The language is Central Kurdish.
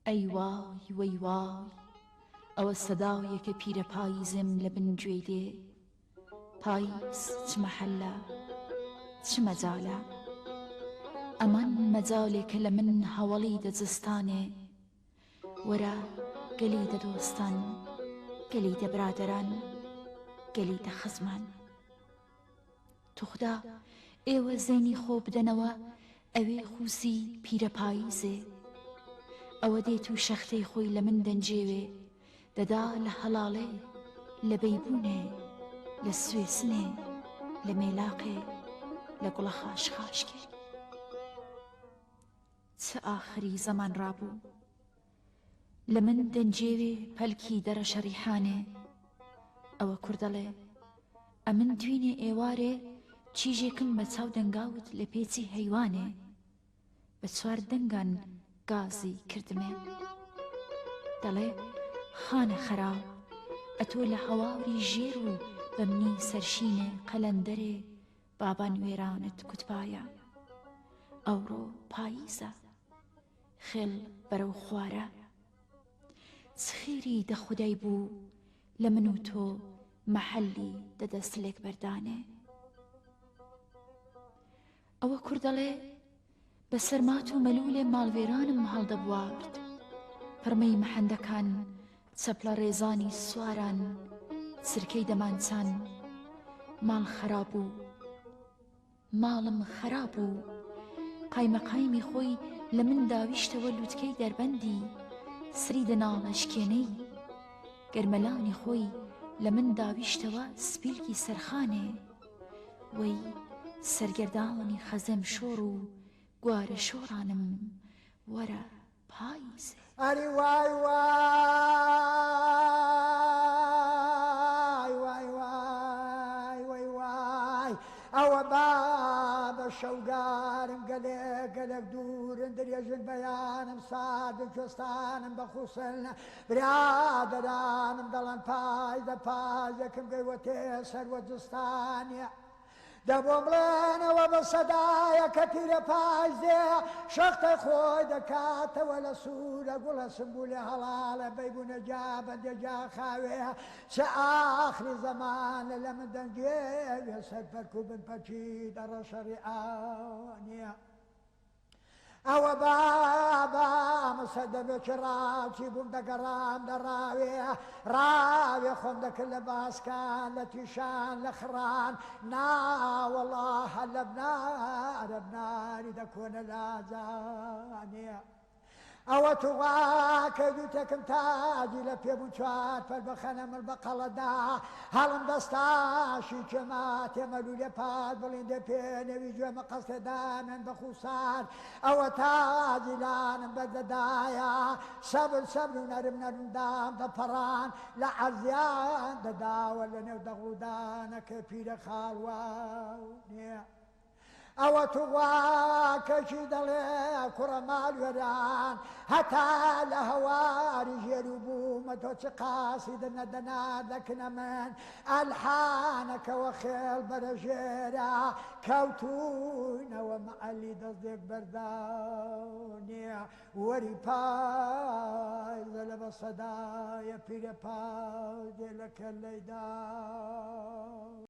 ئەی وای وەی وای ئەوە سەداویەکە پیرە پاییزم لە بن گوێی دێ پاییز چ مەحەلە چ مەجالە ئەمان مەجالێکە لە من هەوڵی دەجستانێ وەرە گەلی دە دۆستان گەلی دە برادەران گەلی دە خزمان توخدا ئێوە زەینی خۆ بدەنەوە ئەوێ خوسی پیرە پاییزێ ئەوە دێت و شەختەی خۆی لە من دەنجێوێ دەدا لە هەڵاڵێ لە بەیبوونێ لە سوێسنێ لە مێلاقێ لە گوڵە خاشخاشکێ چ ئاخری زەمان ڕابوو لە من دەنجێوێ پەلکی دەرە شەریحانێ ئەوە کوردەڵێ ئەمن دوینێ ئێوارێ چیژێکم بە چاو دەنگاوت لە پێچی هەیوانێ بە چوار دەنگان گازی کردمێ دەڵێ خانە خەراو ئەتۆ لە هەواوری ژێر و بەمنی سەرشینێ قەلەندەرێ بابان وێرانت کوتپایە ئەوڕۆ پاییزە خێڵ بەرەو خوارە چ خێری دە خودای بوو لە من و تۆ مەحەلی دەدەستلێک بەردانێ ئەوە کوردەڵێ بە سەرمات و مەلوولێ ماڵوێرانم هەڵدەبوارد پڕمەی مەحەندەکان چەپلە ڕێزانی سواران سرکەی دەمانچان ماڵ خەراب بوو ماڵم خەراب بوو قایمەقایمی خۆی لە من داویشتەوە لووتکەی دەربەندی سری دەناڵەشکێنەی گەرمەلانی خۆی لە من داویشتەوە سپیلکی سەرخانێ وەی سەرگەردانی خەزەم شۆڕ و گوارە شۆڕانم وەرە پاییزێ ئەری وای وای وای وای وای وای ئەوە بابە شەوگارم گەلێک گەلێک دوورن درێژن بەیانم سادن کوێستانم بەخوسن برادەرانم دەڵێن پایدە پایەکم گەیوەتێ سەروە جستانیە دەبۆ بڵێنەوە بە سەدایە کە پیرە پایزێ شەختەی خۆی دەکاتەوە لە سوورە گوڵە سمبولێ هەڵاڵە بەیبوونە جا بەندێجا خاوێ چە ئاخری زەمانە لە من دەنگێوێ سەرپەرک و بنپەچی دەڕە شەڕی ئاوانیە ئەوە بابامە سەدەبێکی ڕاوچی بووم دەگەڕام دەڕاوێ ڕاوێ خۆم دەکرد لە باسکان لە تیشان لە خڕان ناوەڵاهە لە بنارە بناری دەکۆنە لاجانێ ئەوە توغا کە دووتێکم تاجی لە پێبوو چوار پەر بەخەنە من بە قەڵەدا هەڵم دەستاشی کێما تێمەلوولێ پات بڵین دێ پێنەوی گوێمە قەستێدامێن بە خوسان ئەوە تاجیلانم بەدەدایە سەبر سەبر و نەرم نەرمدام دەپەڕان لە عەرزیان دەداوە لە نێو دەغڵودانەکە پیرە خاڵوانێ ئەوە توغا کەچی دەڵێ کوڕە ماڵوێران هەتا لە هەواری ژێری بوومە تۆ چ قاسی دەنەدەنا دەکنە من ئەلحانەکەوە خێڵ بەرە ژێرە کەوتونەوە مەعەلی دەستێک بەردانێ وەری پایزە لە بە سەدایە پیرە پایدێ لە کەلەیدا